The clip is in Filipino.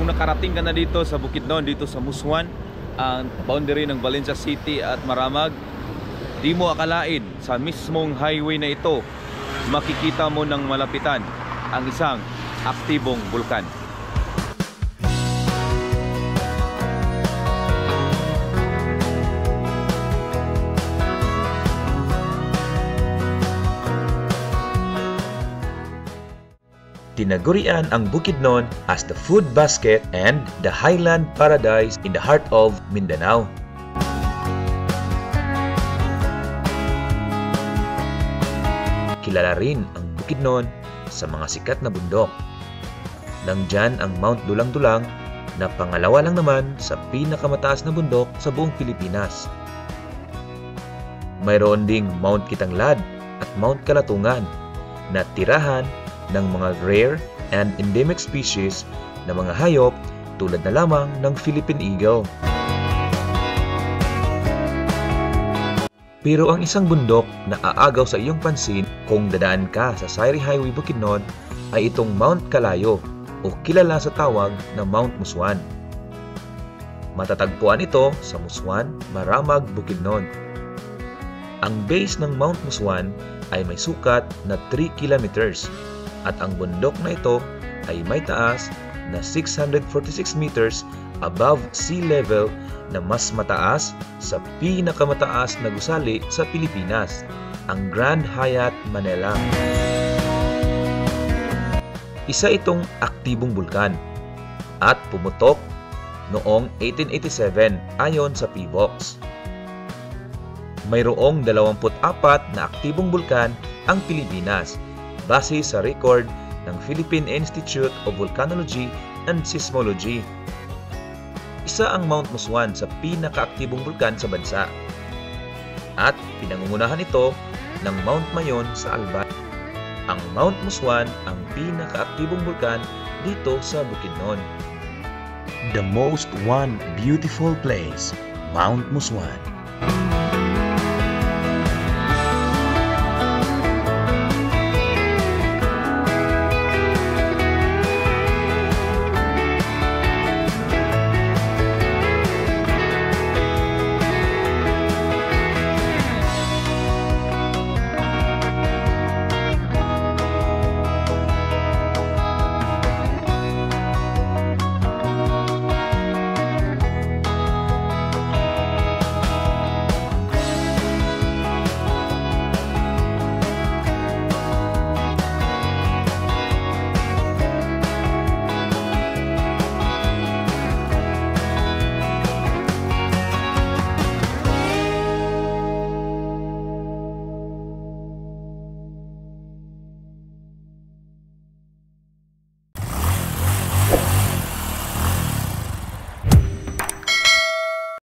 kung nakarating ka na dito sa Bukidnon, dito sa Muswan, ang boundary ng Valencia City at Maramag, di mo akalain sa mismong highway na ito makikita mo ng malapitan ang isang aktibong bulkan. Tinagurian ang Bukidnon as the food basket and the highland paradise in the heart of Mindanao. Kilala rin ang Bukidnon sa mga sikat na bundok. Nandyan ang Mount Dulang-Dulang na pangalawa lang naman sa pinakamataas na bundok sa buong Pilipinas. Mayroon ding Mount Kitanglad at Mount Kalatungan na tirahan ng mga rare and endemic species na mga hayop tulad na lamang ng Philippine Eagle. Pero ang isang bundok na aagaw sa iyong pansin kung dadaan ka sa Sayri Highway Bukidnon ay itong Mount Kalayo o kilala sa tawag na Mount Muswan. Matatagpuan ito sa Muswan, Maramag, Bukidnon. Ang base ng Mount Muswan ay may sukat na 3 kilometers at ang bundok na ito ay may taas na 646 meters above sea level na mas mataas sa pinakamataas na gusali sa Pilipinas, ang Grand Hyatt Manila. Isa itong aktibong bulkan at pumutok noong 1887 ayon sa PBOX. Mayroong 24 na aktibong bulkan ang Pilipinas base sa record ng Philippine Institute of Volcanology and Seismology. Isa ang Mount Muswan sa pinakaaktibong bulkan sa bansa at pinangungunahan ito ng Mount Mayon sa Albay. Ang Mount Muswan ang pinakaaktibong bulkan dito sa Bukidnon. The most beautiful place, Mount Muswan.